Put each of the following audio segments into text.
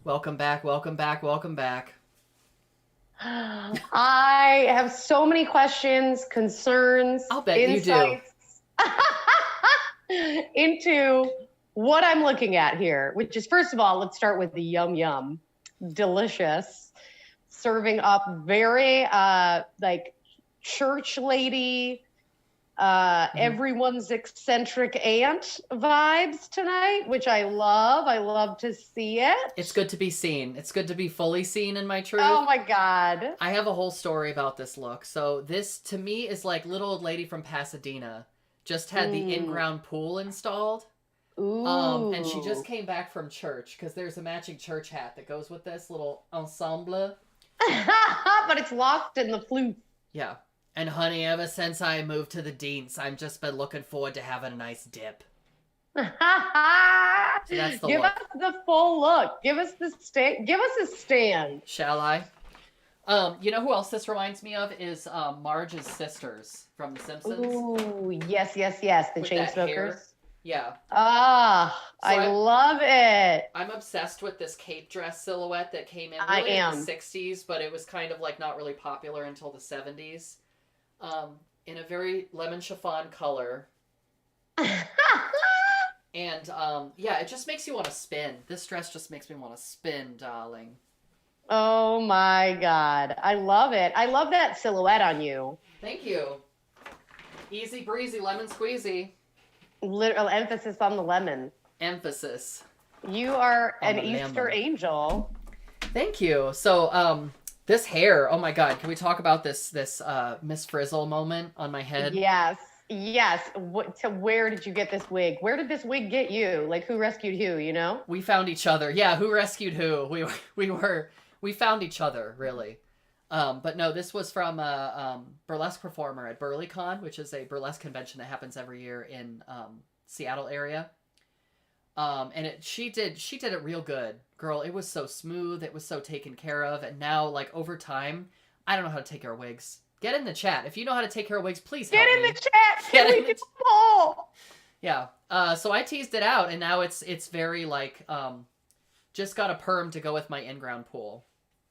Welcome back, welcome back, welcome back. I have so many questions, concerns, I'll bet you do. insights into what I'm looking at here, which is, first of all, let's start with the yum yum. Delicious. Serving up very like church lady, Mhm. everyone's eccentric aunt vibes tonight, which I love. I love to see It's it. good to be seen. It's good to be fully seen in my truth. Oh my God. I have a whole story about this look. So this to me is like little old lady from Pasadena just had the Mm. in-ground pool installed. And she just Ooh. came back from church because there's a matching church hat that goes with this little ensemble. But it's locked in the flute. Yeah. And honey, ever since I moved to the Deans, I've just been looking forward to having a nice dip. So that's the Give us look. the full look. Give us the stand. Give us a stand. Shall I? You know who else this reminds me of is Marge's sisters from The Simpsons Ooh, yes, yes, yes. The with chain that hair. smokers. Yeah. Ah, So I love it. I'm obsessed with this cape dress silhouette that came in I really in the am. 60s, but it was kind of like not really popular until the 70s. In a very lemon chiffon color. And yeah, it just makes you want to spin. This dress just makes me want to spin, darling. Oh my God. I love it. I love that silhouette on you. Thank you. Easy breezy, lemon squeezy. Literal emphasis on the lemon. Emphasis You are on an the Easter lemon. angel. Thank you. So, this hair. Oh my God, can we talk about this Miss Frizzle moment on my head? Yes, yes. To where did you get this wig? Where did this wig get you? Like, who rescued who, you know? We found each other. Yeah, who rescued who? We found each other really. But no, this was from a burlesque performer at BurlyCon, which is a burlesque convention that happens every year in Seattle area. And she did it real good, girl. It was so smooth, it was so taken care of, and now like over time, I don't know how to take care of wigs. Get in the chat if you know how to take care of wigs. Please Get help in the me. chat. Can Get we in do the a poll? yeah. So I teased it out, and now it's very like just got a perm to go with my in-ground pool.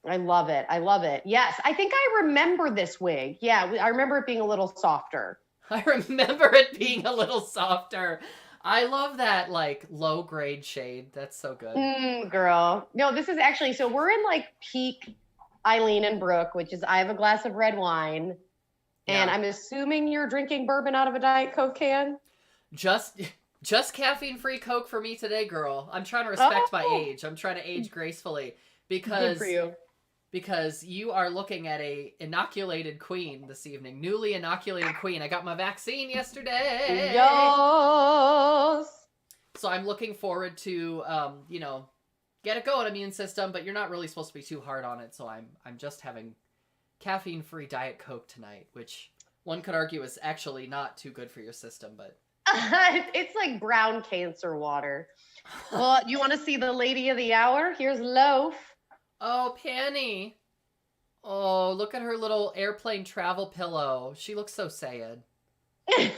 I love it. I love it. Yes, I think I remember this wig. Yeah, I remember it being a little softer. I remember it being a little softer. I love that like low grade shade. That's so good. Girl. No, this is actually, so we're in like peak Eileen and Brooke, which is I have a glass of red wine, and Yeah. I'm assuming you're drinking bourbon out of a Diet Coke can. Just just caffeine free Coke for me today, girl. I'm trying to respect my Oh, age. I'm trying to age gracefully good for because you. because you are looking at a inoculated queen this evening. Newly inoculated queen. I got my vaccine yesterday. Yes. So I'm looking forward to get a going immune system, but you're not really supposed to be too hard on it, so I'm just having caffeine free Diet Coke tonight, which one could argue is actually not too good for your system, but It's like brown cancer water. Well, you want to see the lady of the hour? Here's Loaf. oh, Penny. Oh, look at her little airplane travel pillow. She looks so sad. She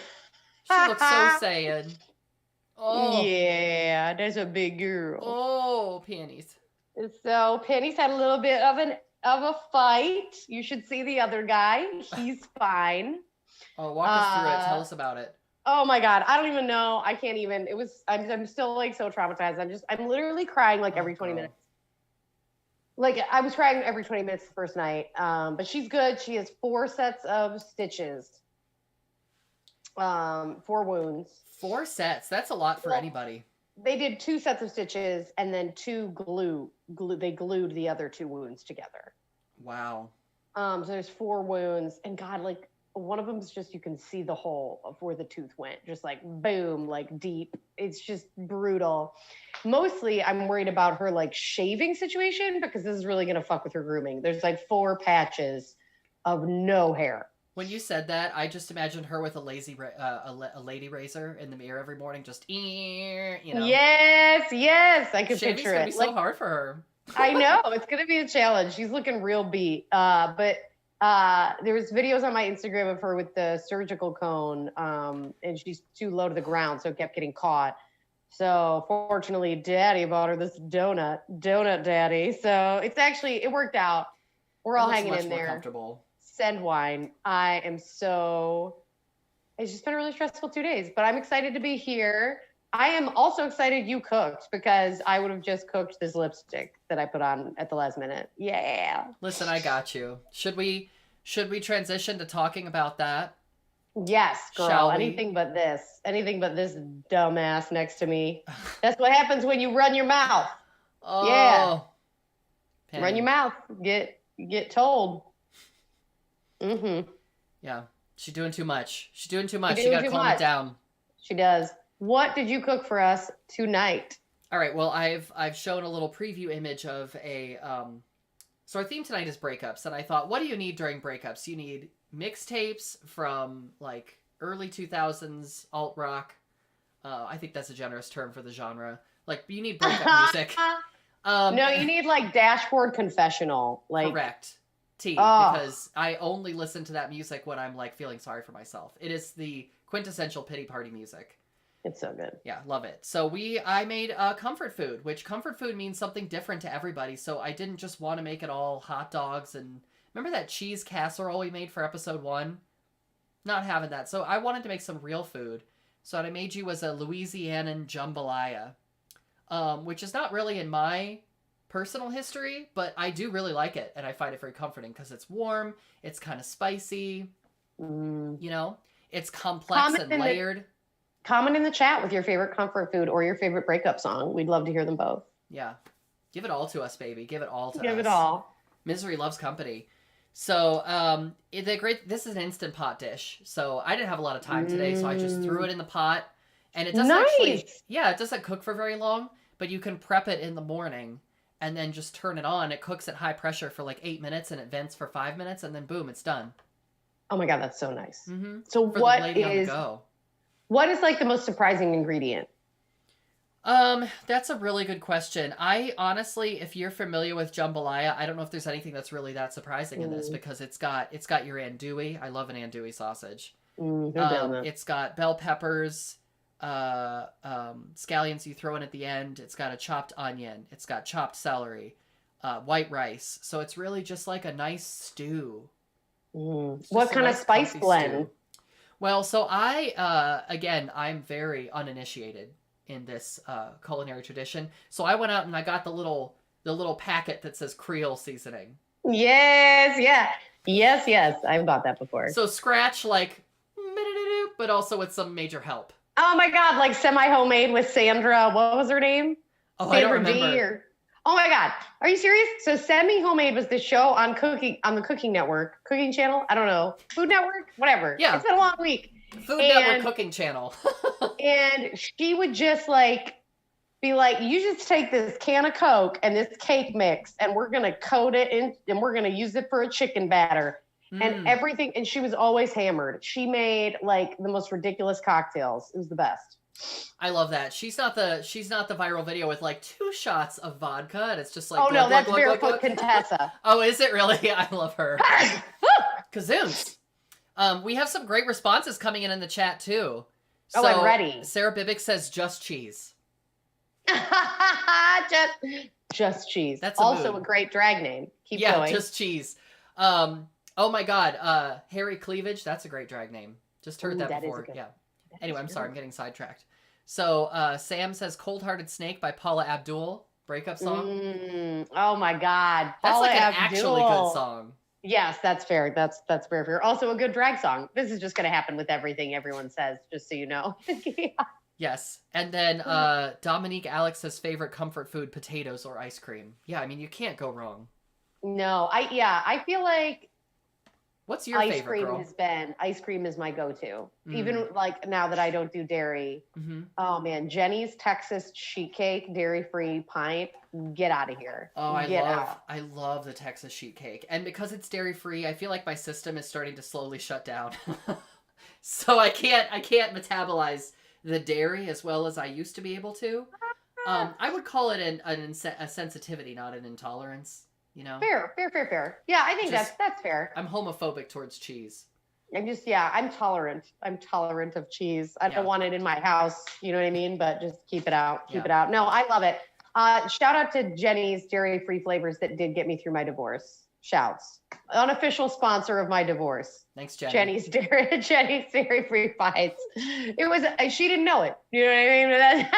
looks so sad. Oh, Yeah, that's a big girl. oh, panties. So Penny's had a little bit of a fight. You should see the other guy. He's fine. Oh, walk us through it. Tell Uh, us about it. oh my God, I don't even know. I can't even. It was. I'm still like so traumatized. I'm literally crying like Oh, every 20 girl. minutes. Like I was crying every 20 minutes the first night. But she's good. She has 4 sets of stitches. 4 wounds. 4 sets. That's a lot for Well, anybody. they did 2 sets of stitches and then two glue. They glued the other 2 wounds together. Wow. So there's 4 wounds, and God, like one of them is just you can see the hole of where the tooth went, just like boom, like deep. It's just brutal. Mostly, I'm worried about her like shaving situation because this is really gonna fuck with her grooming. There's like 4 patches of no hair. When you said that, I just imagined her with a a lady razor in the mirror every morning, just Yes, yes, I can Shaving's picture gonna be it. so Like hard for her. I know it's gonna be a challenge. She's looking real beat. But there was videos on my Instagram of her with the surgical cone, and she's too low to the ground, so it kept getting caught. So fortunately, Daddy bought her this donut Daddy. So it worked out. We're It all looks hanging much in more there. comfortable. Send wine. It's just been a really stressful 2 days, but I'm excited to be here. I am also excited you cooked because I would have just cooked this lipstick that I put on at the last minute. Yeah. Listen, I got you. Should we transition to talking about that? Yes, girl. Shall we? Anything but this. Anything but this dumbass next to me. That's what happens when you run your mouth. Yeah. Oh, Run Penny. your mouth. Get told. Mm-hmm. Yeah, she's doing too much. She's doing too much. You doing gotta too calm much. it down. She does. What did you cook for us tonight? All right. Well, I've shown a little preview image of a So our theme tonight is breakups, and I thought, what do you need during breakups? You need mixtapes from like early 2000s alt rock. I think that's a generous term for the genre. Like you need breakup music. No, you need like Dashboard Confessional. Like Correct. T, Oh. because I only listen to that music when I'm like feeling sorry for myself. It is the quintessential pity party music. It's so good. Yeah, love it. So I made comfort food, which comfort food means something different to everybody. So I didn't just want to make it all hot dogs and remember that cheese casserole we made for episode 1? Not having that. So I wanted to make some real food. So what I made you was a Louisianan jambalaya, which is not really in my personal history, but I do really like it, and I find it very comforting because it's warm, it's kind of spicy, you know, it's complex and layered. Comment in the chat with your favorite comfort food or your favorite breakup song. We'd love to hear them both. Yeah. Give it all to us, baby. Give it all to us. Give it all. Misery loves company. So, this is an Instant Pot dish. So I didn't have a lot of time today, so I just threw it in the pot. And it doesn't it doesn't cook for very long, but you can prep it in the morning and then just turn it on. It cooks at high pressure for like 8 minutes and it vents for 5 minutes and then boom, it's done. Oh my God, that's so nice. Mm-hmm. So for the lady on the go. What is like the most surprising ingredient? That's a really good question. I honestly, if you're familiar with jambalaya, I don't know if there's anything that's really that surprising in this because it's got your andouille. I love an andouille sausage. It's got bell peppers, scallions you throw in at the end. It's got a chopped onion. It's got chopped celery, white rice. So it's really just like a nice stew. What kind of spice blend? Stew. Well, so I'm very uninitiated in this culinary tradition. So I went out and I got the little packet that says Creole seasoning. Yes, I bought that before. So scratch like, but also with some major help. Oh my God, like semi-homemade with Sandra. What was her name? Oh, Sandra I don't remember. Oh my God, are you serious? So semi-homemade was the show on the Cooking Network, Cooking Channel. I don't know, Food Network, whatever. Yeah, it's been a long week. Food Network Cooking Channel. And she would just be like, you just take this can of Coke and this cake mix, and we're gonna coat it in, and we're gonna use it for a chicken batter. And everything, and she was always hammered. She made like the most ridiculous cocktails. It was the best. I love that. She's not the viral video with like 2 shots of vodka, and it's just like. Oh no, that's Barefoot Contessa. Oh, is it really? I love her. Kazoons. We have some great responses coming in the chat too. So, I'm ready. Sarah Bibick says just cheese. just cheese. That's also a great drag name. Keep going. Yeah, just cheese. Oh my God, Harry Cleavage. That's a great drag name. Just heard that before. Yeah. Anyway, I'm sorry, I'm getting sidetracked. So Sam says "Cold Hearted Snake" by Paula Abdul, breakup song. Oh my God, that's Paula like an Abdul. actually good song. Yes, that's fair. That's very fair. Also a good drag song. This is just going to happen with everything everyone says, just so you know. Yes. And then Dominique Alex says favorite comfort food, potatoes or ice cream. Yeah, I mean, you can't go wrong. No, I feel like what's your favorite, girl? Ice cream is my go-to. Even like now that I don't do dairy. Oh man, Jenny's Texas sheet cake, dairy-free pint. Get out of here. Oh, I love the Texas sheet cake. And because it's dairy-free, I feel like my system is starting to slowly shut down. So I can't metabolize the dairy as well as I used to be able to. I would call it a sensitivity, not an intolerance. You know? Fair. Yeah, I think that's fair. I'm homophobic towards cheese. I'm tolerant. I'm tolerant of cheese. I don't Yeah. want it in my house. You know what I mean? But just keep it out. Keep Yeah. it out. No, I love it. Shout out to Jenny's dairy-free flavors that did get me through my divorce. Shouts. Unofficial sponsor of my divorce. Thanks, Jenny. Jenny's dairy-free bites. It was, she didn't know it. You know what I mean? Yeah.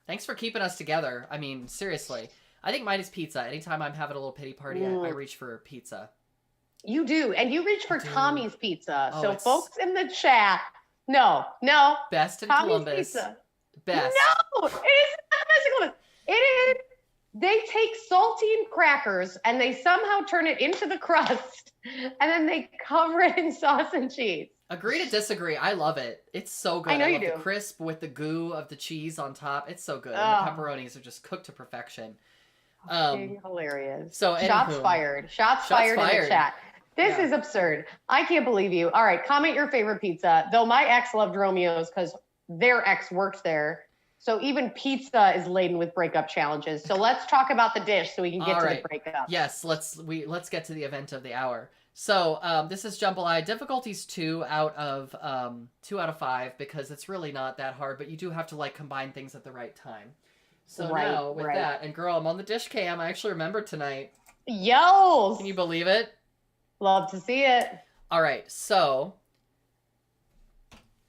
Thanks for keeping us together. I mean, seriously. I think mine is pizza. Anytime I'm having a little pity party, I reach for pizza. You do. And you reach for Tommy's Pizza. Oh, so folks in the chat, no. Best in Tommy's Columbus. Pizza. Best. No, it is not the best in Columbus. It is. They take saltine crackers and they somehow turn it into the crust and then they cover it in sauce and cheese. Agree to disagree. I love it. It's so good. I know you love do. The crisp with the goo of the cheese on top. It's so good. Oh. And the pepperonis are just cooked to perfection. Hilarious. So Shots fired. Shots fired in the chat. This is absurd. I can't believe you. All right, comment your favorite pizza. Though my ex loved Romeo's because their ex worked there. So even pizza is laden with breakup challenges. So let's talk about the dish so we can get to the breakup. Yes, let's get to the event of the hour. So this is jambalaya. Difficulty's 2 out of 5 because it's really not that hard, but you do have to like combine things at the right time. So now with that, and girl, I'm on the dish cam. I actually remember tonight. Yo! Can you believe it? Love to see it. All right, so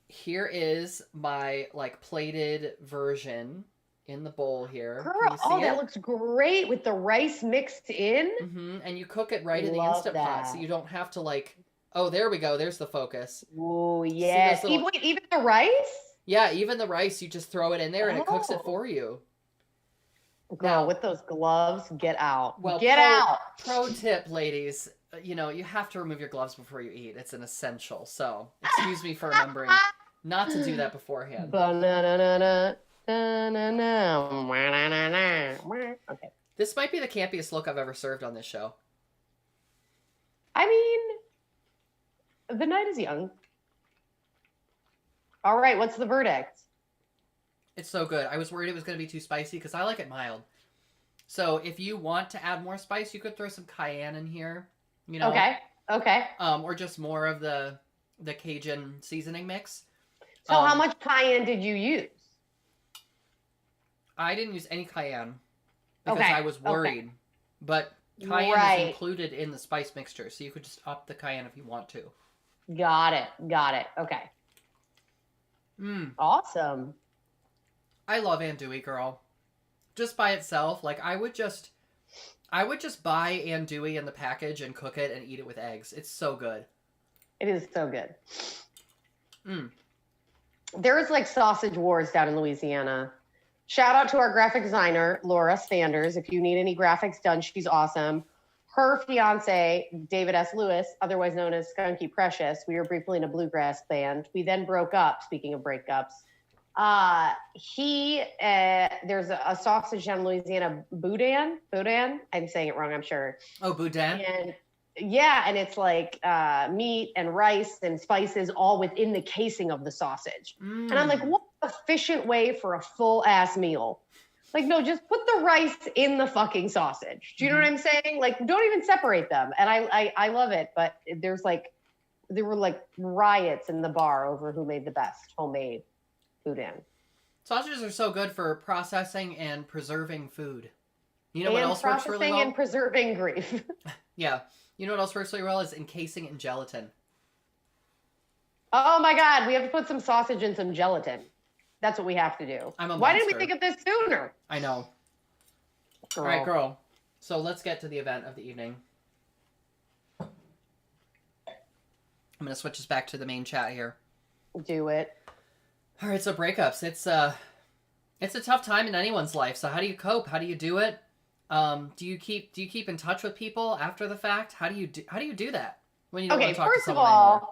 here is my like plated version in the bowl here. Girl, that looks great with the rice mixed in. Mm-hmm. And you cook it right in the Instant Pot, so you don't have to like. Oh, there we go. There's the focus. Oh yes. Little... Even the rice. Yeah, even the rice. You just throw it in there and it cooks it for you. Girl, now, with those gloves, get out. Well, get out. Pro tip, ladies. You know, you have to remove your gloves before you eat. It's an essential. So, excuse me for remembering not to do that beforehand. Okay. This might be the campiest look I've ever served on this show. I mean, the night is young. All right, what's the verdict? It's so good. I was worried it was going to be too spicy because I like it mild. So if you want to add more spice, you could throw some cayenne in here. You know. Okay. Or just more of the Cajun seasoning mix. So how much cayenne did you use? I didn't use any cayenne because I was worried. But cayenne is included in the spice mixture, so you could just up the cayenne if you want to. Got it. Okay. Awesome. I love andouille, girl. Just by itself, like I would just buy andouille in the package and cook it and eat it with eggs. It's so good. It is so good. There's like sausage wars down in Louisiana. Shout out to our graphic designer, Laura Sanders. If you need any graphics done, she's awesome. Her fiance, David S. Lewis, otherwise known as Skunky Precious, we were briefly in a bluegrass band. We then broke up, speaking of breakups. There's a sausage down in Louisiana, boudin. I'm saying it wrong, I'm sure. Oh, boudin? And it's like meat and rice and spices all within the casing of the sausage. And I'm like, what efficient way for a full ass meal? Like, no, just put the rice in the fucking sausage. Do you know what I'm saying? Like, don't even separate them. And I love it, but there were like riots in the bar over who made the best homemade boudin. Sausages are so good for processing and preserving food. You know what else works really well? Processing and preserving grief. Yeah. You know what else works really well is encasing it in gelatin. Oh my God, we have to put some sausage in some gelatin. That's what we have to do. Why didn't we think of this sooner? I know. All right, girl. So let's get to the event of the evening. I'm going to switch us back to the main chat here. Do it. All right, so breakups. It's a tough time in anyone's life. So how do you cope? How do you do it? Do you keep in touch with people after the fact? How do you do that when you don't want to talk to someone anymore?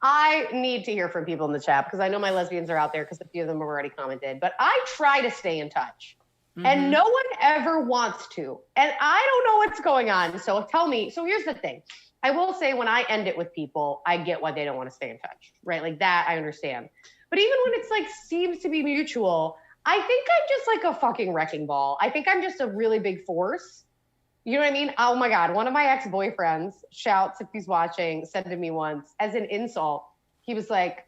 I need to hear from people in the chat because I know my lesbians are out there because a few of them have already commented. But I try to stay in touch, and no one ever wants to. And I don't know what's going on. So tell me. So here's the thing. I will say when I end it with people, I get why they don't want to stay in touch, right? Like that, I understand. But even when it's like seems to be mutual, I think I'm just like a fucking wrecking ball. I think I'm just a really big force. You know what I mean? Oh my God. One of my ex-boyfriends, shouts if he's watching, said to me once as an insult, he was like,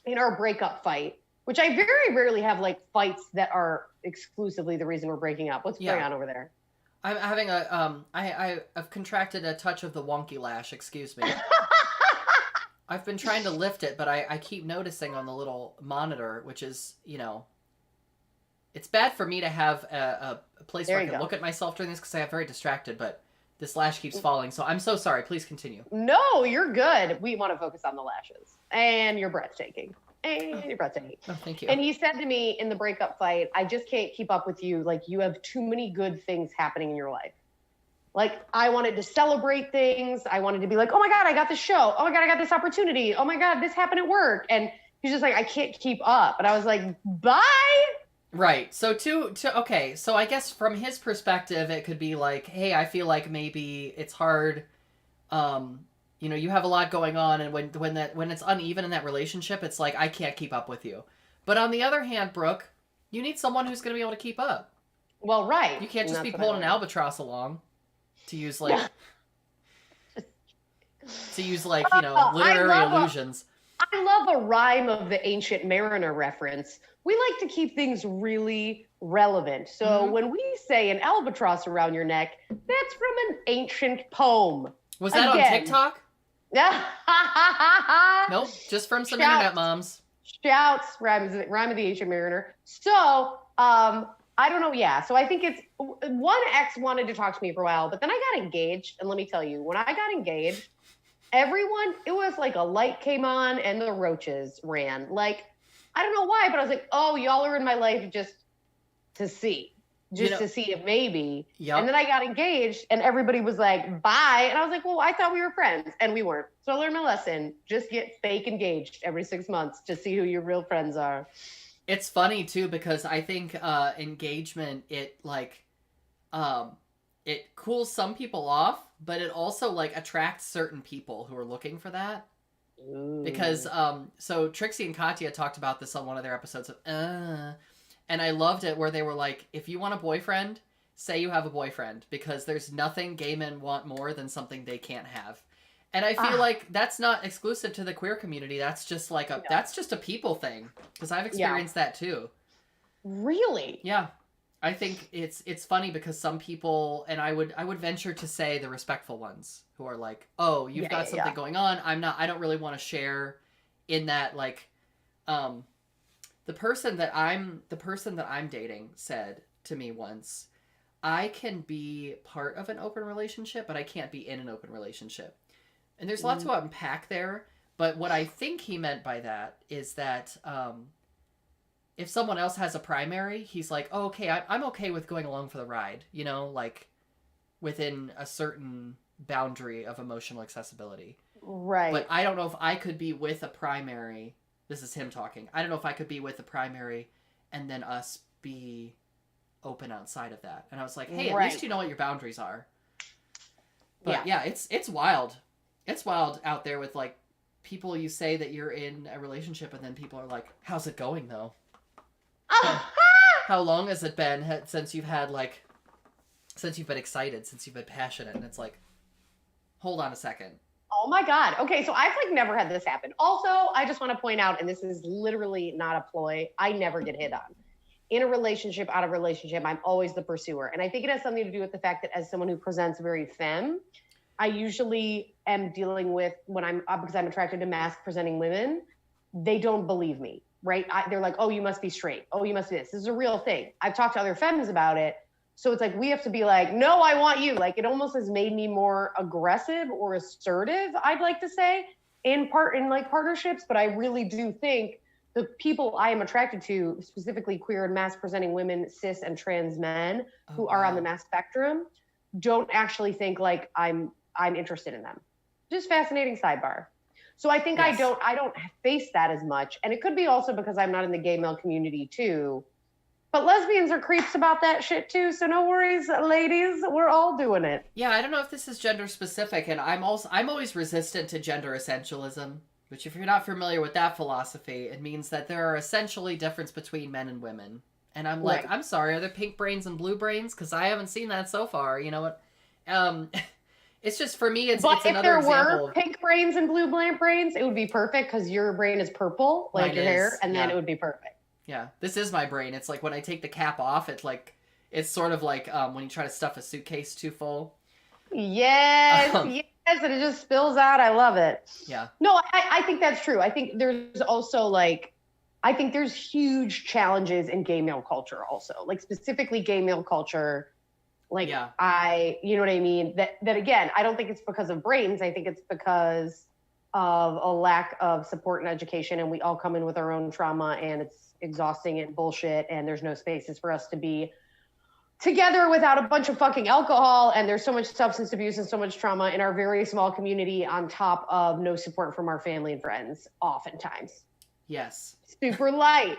in our breakup fight, which I very rarely have like fights that are exclusively the reason we're breaking up. What's going on over there? I'm having a I've contracted a touch of the wonky lash. Excuse me. I've been trying to lift it, but I keep noticing on the little monitor, which is, it's bad for me to have a place where I can look at myself during this because I am very distracted, but this lash keeps falling. So I'm so sorry. Please continue. No, you're good. We want to focus on the lashes. And you're breathtaking. Oh, thank you. And he said to me in the breakup fight, I just can't keep up with you. Like, you have too many good things happening in your life. Like, I wanted to celebrate things. I wanted to be like, oh my God, I got this show. Oh my God, I got this opportunity. Oh my God, this happened at work. And he's just like, I can't keep up. And I was like, bye. Right. So okay. So I guess from his perspective, it could be like, hey, I feel like maybe it's hard. You have a lot going on, and when it's uneven in that relationship, it's like, I can't keep up with you. But on the other hand, Brooke, you need someone who's going to be able to keep up. Well, right. You can't just be pulling an albatross along, to use like literary illusions. I love a rhyme of the Ancient Mariner reference. We like to keep things really relevant. So when we say an albatross around your neck, that's from an ancient poem. Was that on TikTok? Nope, just from some internet moms. Shouts, rhyme of the Ancient Mariner. So, I don't know. Yeah. So I think it's one ex wanted to talk to me for a while, but then I got engaged. And let me tell you, when I got engaged, it was like a light came on and the roaches ran. Like, I don't know why, but I was like, oh, y'all are in my life just to see if maybe. Yep. And then I got engaged and everybody was like, bye. And I was like, well, I thought we were friends, and we weren't. So I learned my lesson. Just get fake engaged every 6 months to see who your real friends are. It's funny too, because I think engagement, it cools some people off, but it also like attracts certain people who are looking for that. Ooh. Because so Trixie and Katya talked about this on one of their episodes of and I loved it, where they were like, if you want a boyfriend, say you have a boyfriend, because there's nothing gay men want more than something they can't have. And I feel like that's not exclusive to the queer community. That's just like that's just a people thing, because I've experienced that too. Really? Yeah. I think it's funny because some people, and I would venture to say the respectful ones, who are like, oh, you've got something going on. I don't really want to share in that, like, the person that I'm dating said to me once, I can be part of an open relationship, but I can't be in an open relationship. And there's a lot to unpack there, but what I think he meant by that is that if someone else has a primary, he's like, oh, okay, I'm okay with going along for the ride, like within a certain boundary of emotional accessibility. Right. But I don't know if I could be with a primary. This is him talking. I don't know if I could be with a primary and then us be open outside of that. And I was like, hey, at least you know what your boundaries are. But yeah, it's wild. It's wild out there with like people, you say that you're in a relationship and then people are like, how's it going though? How long has it been since you've been excited, since you've been passionate? And it's like, hold on a second. Oh my God. Okay. So I've like never had this happen. Also, I just want to point out, and this is literally not a ploy, I never get hit on. In a relationship, out of relationship, I'm always the pursuer. And I think it has something to do with the fact that as someone who presents very femme, I usually am dealing with, because I'm attracted to mask presenting women, they don't believe me, right? They're like, oh, you must be straight. Oh, you must be this. This is a real thing. I've talked to other femmes about it. So it's like, we have to be like, no, I want you. Like, it almost has made me more aggressive or assertive, I'd like to say, in like partnerships. But I really do think the people I am attracted to, specifically queer and mask presenting women, cis and trans men who are on the mask spectrum, don't actually think like I'm interested in them. Just fascinating sidebar. So I think yes. I don't face that as much. And it could be also because I'm not in the gay male community too. But lesbians are creeps about that shit too. So no worries, ladies. We're all doing it. Yeah, I don't know if this is gender specific, and I'm always resistant to gender essentialism, which if you're not familiar with that philosophy, it means that there are essentially difference between men and women. And I'm like, I'm sorry, are there pink brains and blue brains? Because I haven't seen that so far. You know what? Um, it's just for me. It's But if another there example. were pink brains and blue brains, it would be perfect because your brain is purple, like Mine your is, hair, and then yeah. it would be perfect. Yeah, this is my brain. It's like when I take the cap off, it's sort of like when you try to stuff a suitcase too full. Yes, Um, yes, and it just spills out. I love it. yeah, No, I think that's true. I think there's also like, I think there's huge challenges in gay male culture also, like specifically gay male culture. Like yeah, you know what I mean? That again, I don't think it's because of brains. I think it's because of a lack of support and education, and we all come in with our own trauma, and it's exhausting and bullshit, and there's no spaces for us to be together without a bunch of fucking alcohol, and there's so much substance abuse and so much trauma in our very small community on top of no support from our family and friends oftentimes. yes, Super light.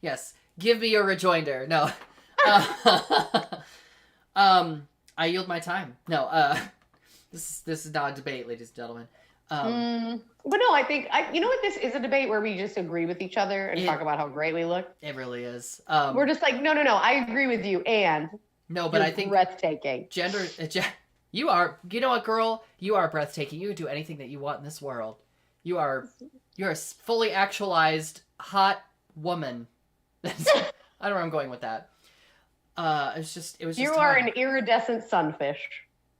yes. Give me a rejoinder. No. I yield my time. No. This is not a debate, ladies and gentlemen. But no, I think you know what, this is a debate where we just agree with each other and talk about how great we look. It really is. We're just like, no, I agree with you, and no, but I think breathtaking. Gender, you are. You know what, girl? You are breathtaking. You can do anything that you want in this world. You're a fully actualized hot woman. I don't know where I'm going with that. It was just. You are an iridescent sunfish.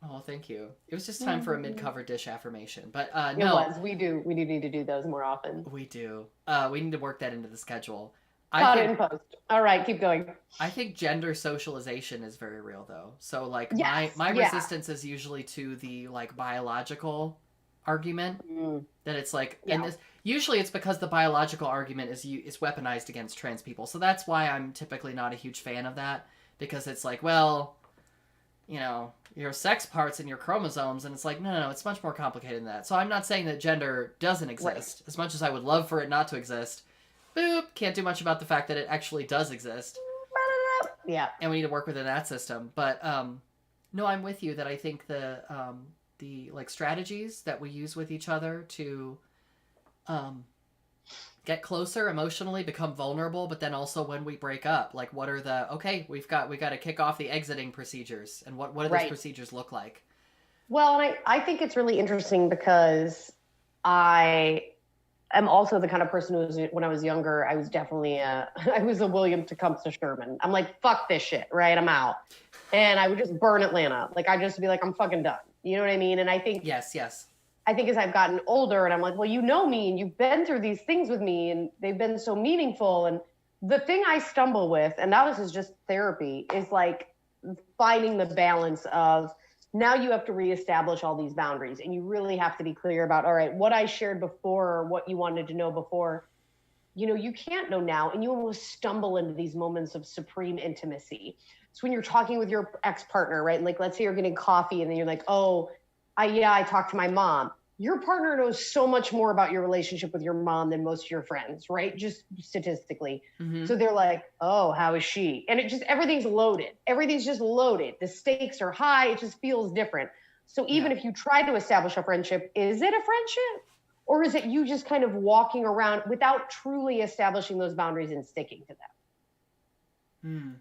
Oh, thank you. It was just time for a mid-cover dish affirmation, but no. It was. We do need to do those more often. We do. We need to work that into the schedule. Cut it in post. All right, keep going. I think gender socialization is very real, though. So, like, yes, my resistance is usually to the like biological argument that it's like, and this usually it's because the biological argument is weaponized against trans people. So that's why I'm typically not a huge fan of that, because it's like, well, you know, your sex parts and your chromosomes, and it's like, no, it's much more complicated than that. So I'm not saying that gender doesn't exist, as much as I would love for it not to exist. Boop, can't do much about the fact that it actually does exist. Yeah. And we need to work within that system. But no, I'm with you that I think the like strategies that we use with each other to get closer emotionally, become vulnerable, but then also when we break up, like what are the we got to kick off the exiting procedures, and what do those procedures look like? Well, and I think it's really interesting because I am also the kind of person who was, when I was younger, I was definitely I was a William Tecumseh Sherman. I'm like, fuck this shit, right? I'm out. And I would just burn Atlanta. Like, I'd just be like, I'm fucking done. You know what I mean? And I think... Yes. I think as I've gotten older and I'm like, well, you know me and you've been through these things with me and they've been so meaningful. And the thing I stumble with, and now this is just therapy, is like finding the balance of... Now you have to reestablish all these boundaries, and you really have to be clear about, all right, what I shared before or what you wanted to know before, you know, you can't know now, and you almost stumble into these moments of supreme intimacy. So when you're talking with your ex-partner, right? Like, let's say you're getting coffee and then you're like, oh, I talked to my mom. Your partner knows so much more about your relationship with your mom than most of your friends, right? Just statistically. Mm-hmm. So they're like, oh, how is she? And everything's loaded. Everything's just loaded. The stakes are high. It just feels different. So even if you try to establish a friendship, is it a friendship? Or is it you just kind of walking around without truly establishing those boundaries and sticking to them?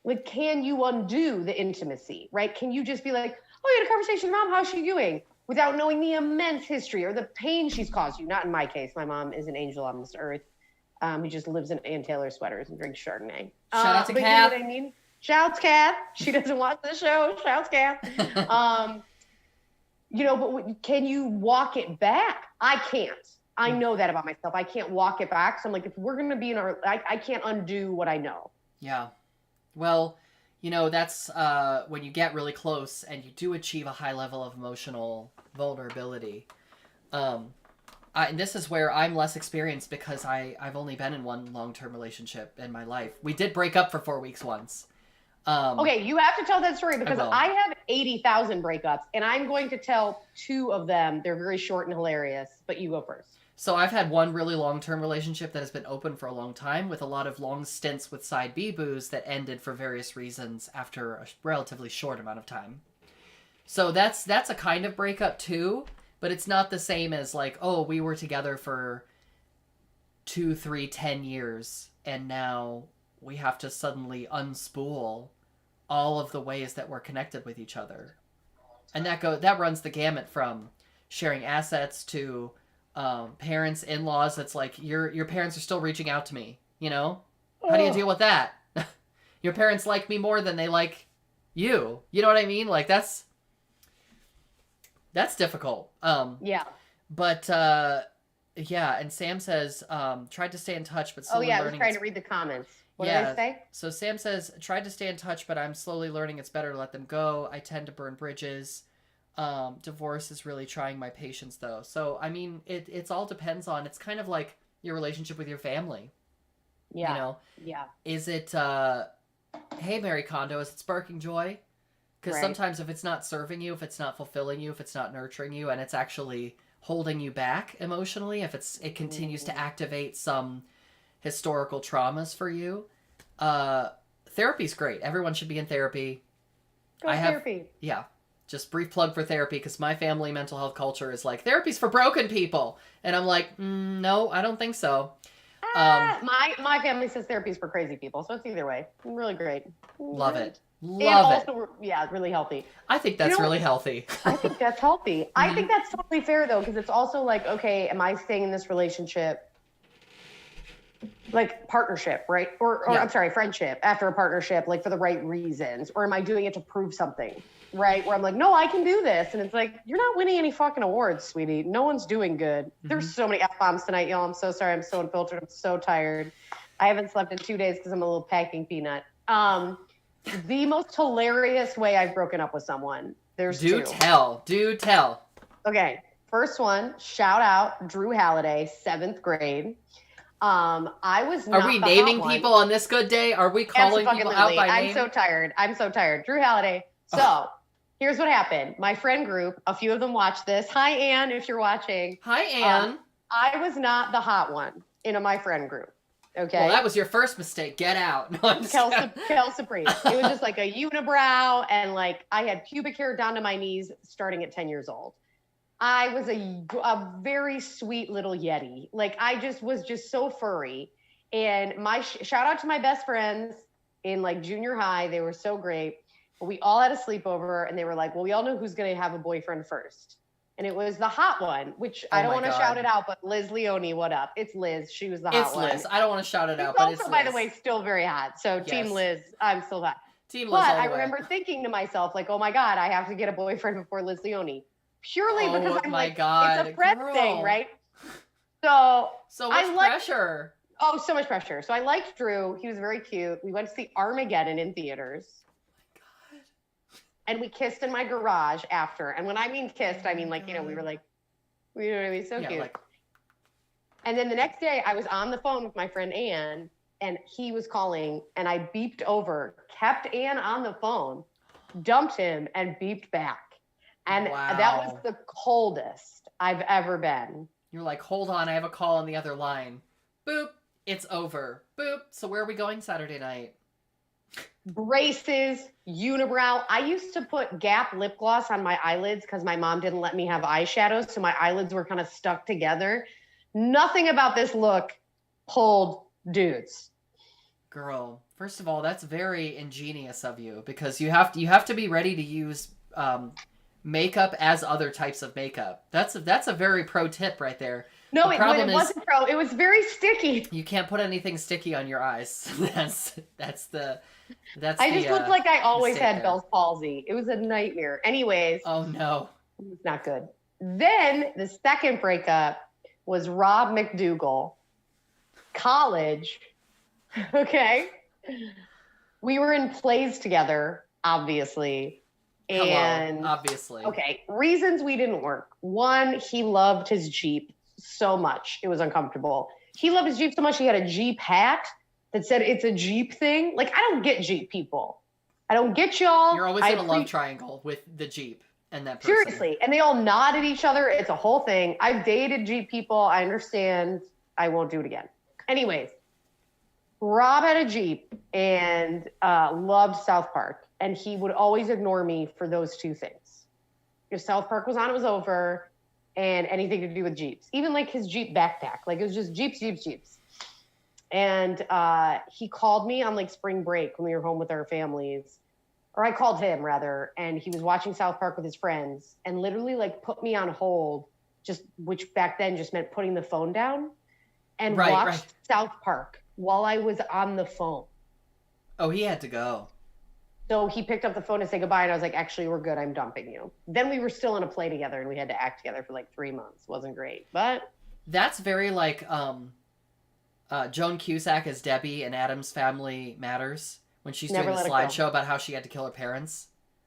Like, can you undo the intimacy, right? Can you just be like, oh, you had a conversation with mom, how's she doing? Without knowing the immense history or the pain she's caused you. Not in my case. My mom is an angel on this earth. Who just lives in Ann Taylor sweaters and drinks Chardonnay. Shout out to Kath. You know what I mean? Shouts, Kath. She doesn't watch the show. Shouts, Kath. You know, but can you walk it back? I can't. I know that about myself. I can't walk it back. So I'm like, if we're going to be in I can't undo what I know. Yeah. Well, you know, that's when you get really close and you do achieve a high level of emotional vulnerability. And this is where I'm less experienced because I've only been in one long-term relationship in my life. We did break up for 4 weeks once. Okay, you have to tell that story because I have 80,000 breakups, and I'm going to tell 2 of them. They're very short and hilarious, but you go first. So I've had one really long-term relationship that has been open for a long time with a lot of long stints with side B-boos that ended for various reasons after a relatively short amount of time. So that's a kind of breakup too, but it's not the same as like, oh, we were together for 2, 3, 10 years and now we have to suddenly unspool all of the ways that we're connected with each other. And that runs the gamut from sharing assets to parents, in-laws. That's like your parents are still reaching out to me. You know, how do you deal with that? Your parents like me more than they like you. You know what I mean? Like that's difficult. Yeah. But yeah, and Sam says tried to stay in touch, but slowly I learning. was trying to read the comments. What did they say? So Sam says tried to stay in touch, but I'm slowly learning it's better to let them go. I tend to burn bridges. Divorce is really trying my patience, though. So I mean, it's all depends on. It's kind of like your relationship with your family. Yeah. You know. Yeah. Is it? Hey, Mary Kondo, is it sparking joy? Because sometimes if it's not serving you, if it's not fulfilling you, if it's not nurturing you, and it's actually holding you back emotionally, if it continues to activate some historical traumas for you, therapy's great. Everyone should be in therapy. Go therapy. Yeah. Just brief plug for therapy, because my family mental health culture is like, therapy's for broken people. And I'm like, no, I don't think so. My family says therapy's for crazy people, so it's either way. Really great. Love it. Also, yeah, really healthy. I think that's really healthy. I think that's healthy. I think that's totally fair, though, because it's also like, okay, am I staying in this relationship, like partnership, right? Or I'm sorry, friendship after a partnership, like for the right reasons? Or am I doing it to prove something, right? Where I'm like, no, I can do this. And it's like, you're not winning any fucking awards, sweetie. No one's doing good. There's so many F-bombs tonight, y'all. I'm so sorry. I'm so unfiltered. I'm so tired. I haven't slept in 2 days because I'm a little packing peanut. The most hilarious way I've broken up with someone. There's two. Do tell. Okay. First one, shout out Drew Halliday, 7th grade. I was not Are we naming people on this good day? Are we calling people out by name? I'm so tired. Drew Halliday. So here's what happened. My friend group, a few of them watch this. Hi, Ann, if you're watching. Hi, Ann. I was not the hot one in my friend group. Okay. Well, that was your first mistake. Get out. No, Kel Supreme. It was just like a unibrow, and like I had pubic hair down to my knees starting at 10 years old. I was a very sweet little yeti. Like I was just so furry. And my shout out to my best friends in like junior high. They were so great. But we all had a sleepover, and they were like, well, we all know who's going to have a boyfriend first. And it was the hot one, which I don't want to shout it out, but Liz Leone, what up? It's Liz. She was the hot one. It's Liz. I don't want to shout it out, but also, it's Liz. By the way, still very hot. So yes. Team Liz, I'm still hot. Team Liz. But I remember thinking to myself, like, oh my God, I have to get a boyfriend before Liz Leone. Purely because I'm like, it's a friend thing, right? So much pressure. Oh, so much pressure. So I liked Drew. He was very cute. We went to see Armageddon in theaters. And we kissed in my garage after. And when I mean kissed, I mean like, we were like, you know what I mean? So cute. Like... And then the next day I was on the phone with my friend Ann, and he was calling, and I beeped over, kept Ann on the phone, dumped him, and beeped back. And that was the coldest I've ever been. You're like, hold on, I have a call on the other line. Boop, it's over. Boop. So where are we going Saturday night? Braces, unibrow. I used to put Gap lip gloss on my eyelids because my mom didn't let me have eyeshadows, so my eyelids were kind of stuck together. Nothing about this look pulled dudes. Girl, first of all, that's very ingenious of you, because you have to be ready to use makeup as other types of makeup. That's a very pro tip right there. No, it wasn't pro. It was very sticky. You can't put anything sticky on your eyes. That's I just looked like I always had Bell's palsy. It was a nightmare. Anyways. Oh no. It was not good. Then the second breakup was Rob McDougal. College. Okay. We were in plays together, obviously. And obviously. Okay. Reasons we didn't work. One, he loved his Jeep so much. It was uncomfortable. He loved his Jeep so much he had a Jeep hat that said it's a Jeep thing. Like, I don't get Jeep people. I don't get y'all. You're always in a love triangle with the Jeep and that person. Seriously. And they all nod at each other. It's a whole thing. I've dated Jeep people. I understand. I won't do it again. Anyways, Rob had a Jeep and loved South Park. And he would always ignore me for those two things. If South Park was on, it was over. And anything to do with Jeeps. Even like his Jeep backpack. Like, it was just Jeeps. And he called me on like spring break when we were home with our families or I called him rather, and he was watching South Park with his friends and literally like put me on hold, which back then just meant putting the phone down and watched South Park while I was on the phone. Oh, he had to go. So he picked up the phone to say goodbye, and I was like, actually, we're good. I'm dumping you. Then we were still in a play together, and we had to act together for like 3 months. Wasn't great, but... That's very like Joan Cusack as Debbie in Addams Family Matters when she's doing the slideshow about how she had to kill her parents.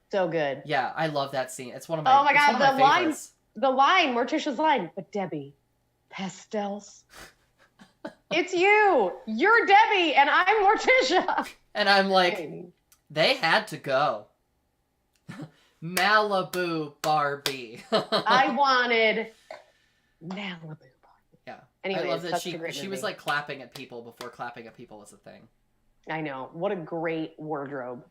So good. Yeah, I love that scene. It's one of my Oh my God, favorites. The line, Morticia's line, but Debbie, pastels. It's you. You're Debbie, and I'm Morticia. And I'm like, they had to go. Malibu Barbie. I wanted Malibu Barbie. Yeah. Anyways, I love that she was like clapping at people before clapping at people was a thing. I know. What a great wardrobe.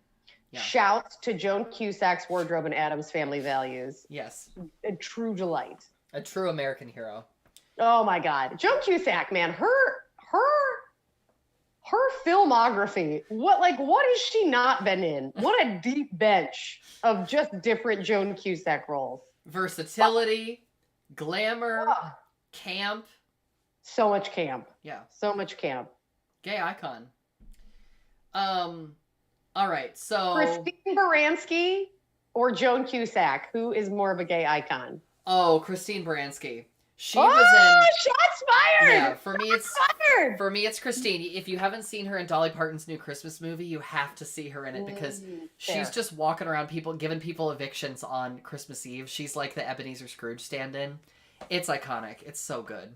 Yeah. Shouts to Joan Cusack's wardrobe and Addams Family Values. Yes. A true delight. A true American hero. Oh my God. Joan Cusack, man, her filmography, what has she not been in? What a deep bench of just different Joan Cusack roles. Versatility, glamour, camp. So much camp. Yeah. So much camp. Gay icon. All right, so... Christine Baranski or Joan Cusack, who is more of a gay icon? Oh, Christine Baranski. She was in... Shots fired! Yeah, for me, it's Christine. If you haven't seen her in Dolly Parton's new Christmas movie, you have to see her in it because she's just walking around giving people evictions on Christmas Eve. She's like the Ebenezer Scrooge stand-in. It's iconic. It's so good.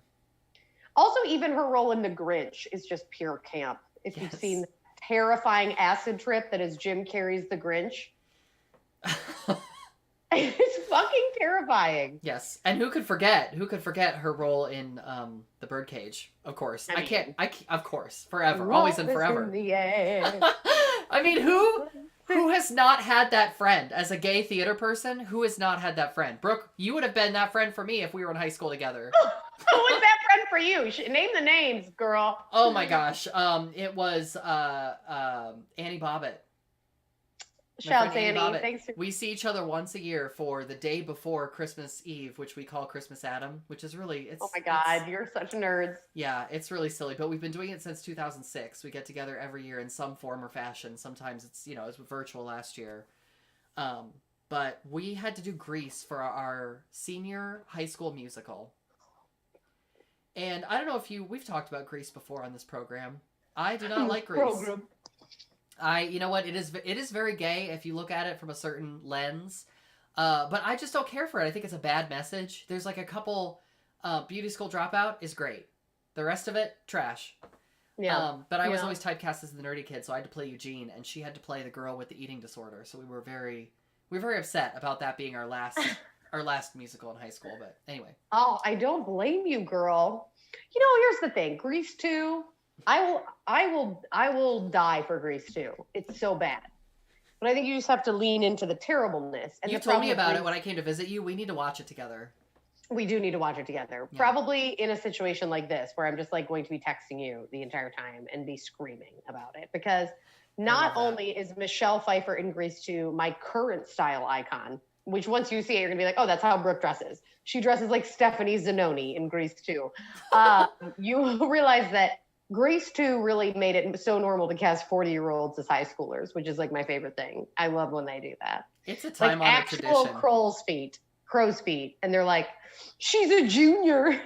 Also, even her role in The Grinch is just pure camp. If you've seen the terrifying acid trip that is Jim Carrey's The Grinch. It's fucking terrifying. Yes. And who could forget her role in The Birdcage? Of course. Of course. Forever. Always and forever. In the air. I mean, who has not had that friend as a gay theater person? Who has not had that friend? Brooke, you would have been that friend for me if we were in high school together. Who was that friend for you? Name the names, girl. Oh my gosh. It was Annie Bobbitt. Shouts, Annie. Thanks. We see each other once a year for the day before Christmas Eve, which we call Christmas Adam, which is really... oh my God, you're such nerds. Yeah, it's really silly, but we've been doing it since 2006. We get together every year in some form or fashion. Sometimes it's, it was virtual last year. But we had to do Grease for our senior high school musical. And I don't know if we've talked about Grease before on this program. I do not like Grease. You know what? It is very gay if you look at it from a certain lens. But I just don't care for it. I think it's a bad message. There's like a couple, Beauty School Dropout is great. The rest of it, trash. Yeah. But I was always typecast as the nerdy kid, so I had to play Eugene, and she had to play the girl with the eating disorder. So we were very upset about that being our last musical in high school. But anyway. Oh, I don't blame you, girl. Here's the thing. Grease 2. I will die for Grease 2. It's so bad. But I think you just have to lean into the terribleness. And you told me about it when I came to visit you. We need to watch it together. We do need to watch it together. Yeah. Probably in a situation like this where I'm just like going to be texting you the entire time and be screaming about it. Because not only is Michelle Pfeiffer in Grease 2 my current style icon, which once you see it, you're going to be like, oh, that's how Brooke dresses. She dresses like Stephanie Zanoni in Grease 2. You realize that Grease 2 really made it so normal to cast 40-year-olds as high schoolers, which is like my favorite thing. I love when they do that. It's a time-honored tradition. Actual crow's feet. And they're like, she's a junior.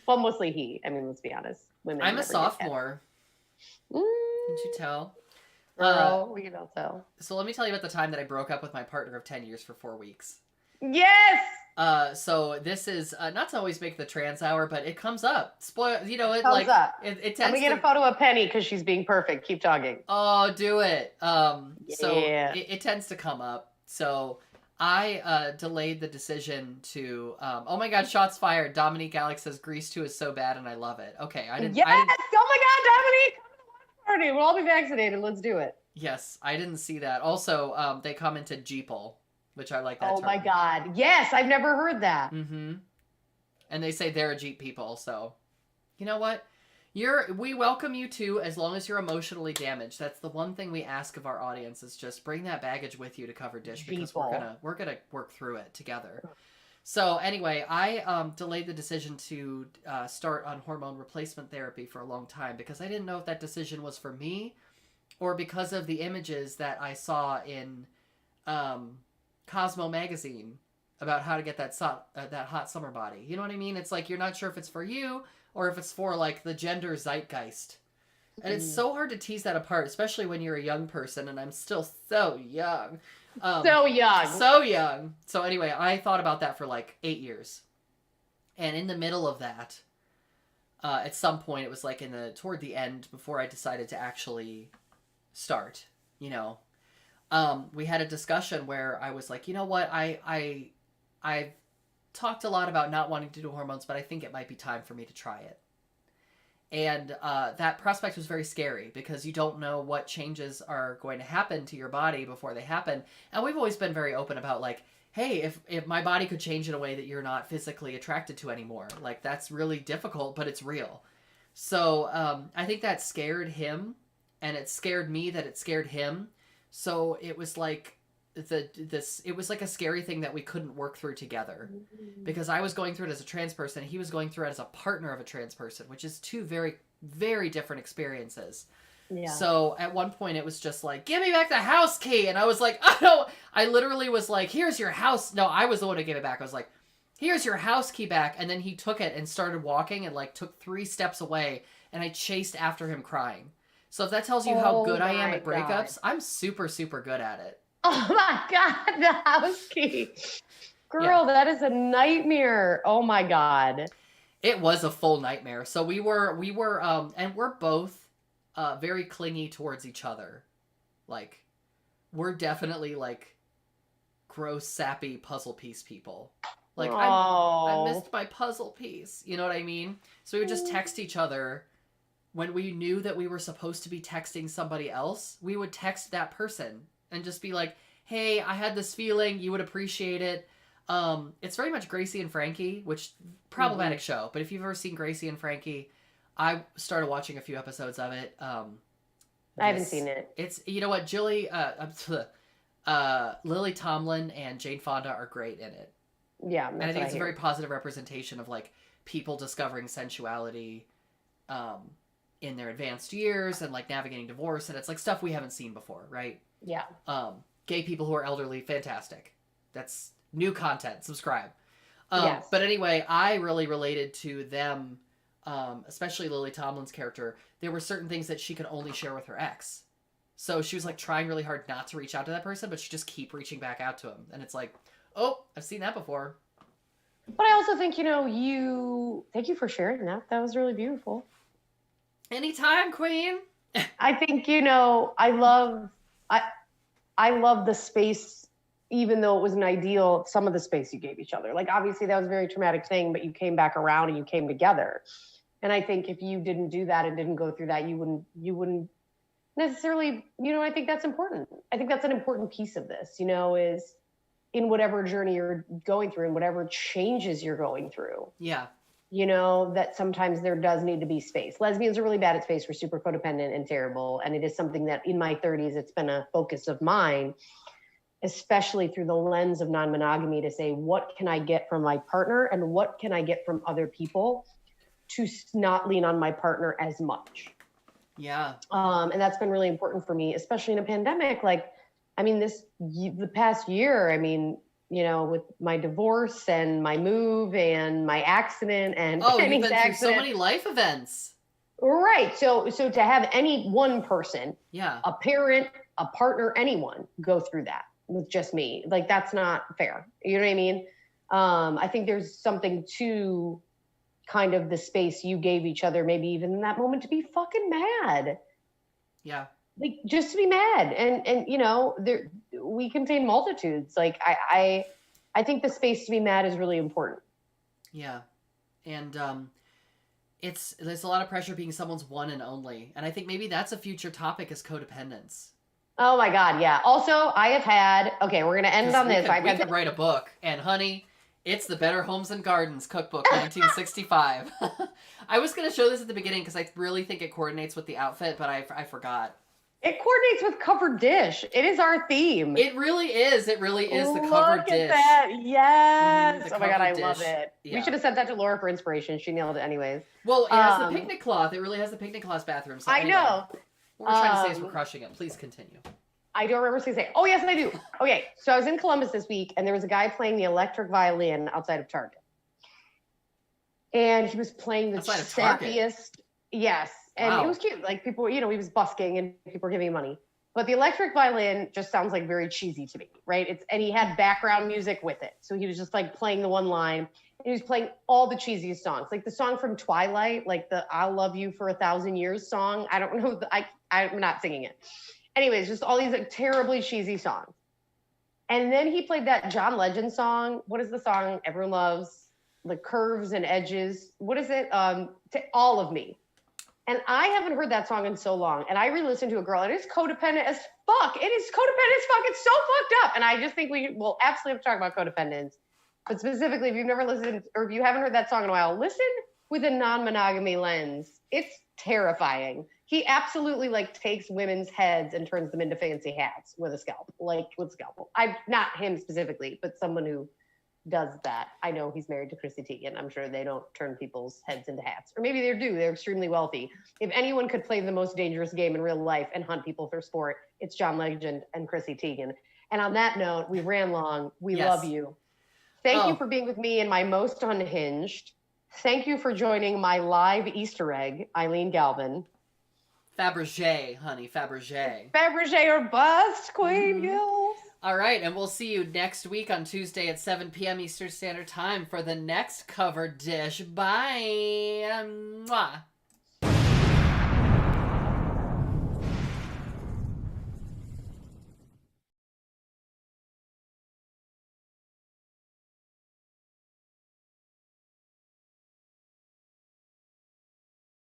Well, mostly he. I mean, let's be honest. Women. I'm a sophomore. Didn't you tell? Girl, we can all tell. So let me tell you about the time that I broke up with my partner of 10 years for 4 weeks. Yes! So this is not to always make the trans hour, but it comes up. Spoil, it comes up. It tends Let me get a photo of Penny because she's being perfect. Keep talking. Oh, do it. So it tends to come up. So I delayed the decision to. Oh my God! Shots fired. Dominique Alex says Grease 2 is so bad, and I love it. Okay, I didn't. Yes! Oh my God, Dominique! Come to the watch party. We'll all be vaccinated. Let's do it. Yes, I didn't see that. Also, they commented Jeeple, which I like that term. My God. Yes, I've never heard that. Mm-hmm. And they say they're a Jeep people, so you know what? We welcome you too, as long as you're emotionally damaged. That's the one thing we ask of our audience, is just bring that baggage with you to Cover Dish, because we're gonna work through it together. So anyway, I delayed the decision to start on hormone replacement therapy for a long time, because I didn't know if that decision was for me or because of the images that I saw in Cosmo magazine about how to get that hot summer body. You know what I mean? It's like you're not sure if it's for you or if it's for like the gender zeitgeist. And it's so hard to tease that apart, especially when you're a young person, and I'm still so young. So young. So young. So anyway, I thought about that for like 8 years. And in the middle of that, at some point, it was like toward the end, before I decided to actually start, you know, we had a discussion where I was like, you know what, I've talked a lot about not wanting to do hormones, but I think it might be time for me to try it. And that prospect was very scary, because you don't know what changes are going to happen to your body before they happen. And we've always been very open about like, hey, if my body could change in a way that you're not physically attracted to anymore, like that's really difficult, but it's real. So I think that scared him, and it scared me that it scared him. So it was like it was like a scary thing that we couldn't work through together, because I was going through it as a trans person, he was going through it as a partner of a trans person, which is two very, very different experiences. Yeah. So at one point it was just like, give me back the house key. And I was like, oh, I literally was like, here's your house. No, I was the one who gave it back. I was like, here's your house key back. And then he took it and started walking and like took 3 steps away, and I chased after him crying. So if that tells you how good I am at breakups, I'm super, super good at it. Oh my God, the house key. Girl, that is a nightmare. Oh my God. It was a full nightmare. So we were, and we're both very clingy towards each other. Like, we're definitely like gross, sappy puzzle piece people. Like, I missed my puzzle piece. You know what I mean? So we would just text each other. When we knew that we were supposed to be texting somebody else, we would text that person and just be like, hey, I had this feeling, you would appreciate it. It's very much Gracie and Frankie, which problematic show, but if you've ever seen Gracie and Frankie, I started watching a few episodes of it. I haven't seen it. It's, you know what, Lily Tomlin and Jane Fonda are great in it. Yeah, and I think it's a very positive representation of like people discovering sensuality in their advanced years, and like navigating divorce, and it's like stuff we haven't seen before, right? Yeah. Gay people who are elderly, fantastic. That's new content. Subscribe. Yes. But anyway, I really related to them, especially Lily Tomlin's character. There were certain things that she could only share with her ex. So she was like trying really hard not to reach out to that person, but she just keep reaching back out to him. And it's like, oh, I've seen that before. But I also think, thank you for sharing that. That was really beautiful. Anytime, Queen. I think, I love the space, even though it was an ideal, some of the space you gave each other. Like, obviously that was a very traumatic thing, but you came back around and you came together. And I think if you didn't do that and didn't go through that, you wouldn't necessarily, I think that's important. I think that's an important piece of this, is in whatever journey you're going through and whatever changes you're going through. Yeah. That sometimes there does need to be space. Lesbians are really bad at space. We're super codependent and terrible. And it is something that in my 30s, it's been a focus of mine, especially through the lens of non-monogamy, to say, what can I get from my partner and what can I get from other people to not lean on my partner as much. Yeah. And that's been really important for me, especially in a pandemic. Like, the past year, with my divorce and my move and my accident and you've been through so many life events. Right. So to have any one person, a parent, a partner, anyone go through that with just me, like, that's not fair. You know what I mean? I think there's something to kind of the space you gave each other, maybe even in that moment, to be fucking mad. Yeah. Like, just to be mad. And we contain multitudes. Like, I think the space to be mad is really important. Yeah. And there's a lot of pressure being someone's one and only. And I think maybe that's a future topic, is codependence. Oh my God, yeah. Also, I have had, we're going to end on this. We could write a book. And honey, It's the Better Homes and Gardens Cookbook, 1965. I was going to show this at the beginning because I really think it coordinates with the outfit, but I forgot. It coordinates with covered dish. It is our theme. It really is. It really is the Look covered at dish. that. Yes. The Oh my God, I covered love dish. it. Yeah. We should have sent that to Laura for inspiration. She nailed it anyways. Well, it has the picnic cloth. It really has the picnic cloth bathroom. So anyway, I know. What we're trying to say is we're crushing it. Please continue. I don't remember saying. Oh, yes, I do. Okay, so I was in Columbus this week, and there was a guy playing the electric violin outside of Target. And he was playing the sappiest. Yes. And It was cute. Like people, he was busking and people were giving him money. But the electric violin just sounds like very cheesy to me, right? And he had background music with it. So he was just like playing the one line. And he was playing all the cheesiest songs. Like the song from Twilight, like the I'll Love You for 1,000 Years song. I don't know. I'm not singing it. Anyways, just all these like terribly cheesy songs. And then he played that John Legend song. What is the song everyone loves? The Curves and Edges. What is it? All of Me. And I haven't heard that song in so long. And I re-listened to a girl, and it's codependent as fuck. It is codependent as fuck. It's so fucked up. And I just think we will absolutely have to talk about codependence. But specifically, if you've never listened, or if you haven't heard that song in a while, listen with a non-monogamy lens. It's terrifying. He absolutely takes women's heads and turns them into fancy hats with a scalpel. Not him specifically, but someone who does that. I know he's married to Chrissy Teigen. I'm sure they don't turn people's heads into hats. Or maybe they do. They're extremely wealthy. If anyone could play the most dangerous game in real life and hunt people for sport, it's John Legend and Chrissy Teigen. And on that note, we ran long. We love you. Thank you for being with me in my most unhinged. Thank you for joining my live Easter egg, Eileen Galvin. Fabergé, honey, Fabergé. Fabergé or bust, Queen Gills. All right, and we'll see you next week on Tuesday at 7 p.m. Eastern Standard Time for the next cover dish. Bye. Mwah.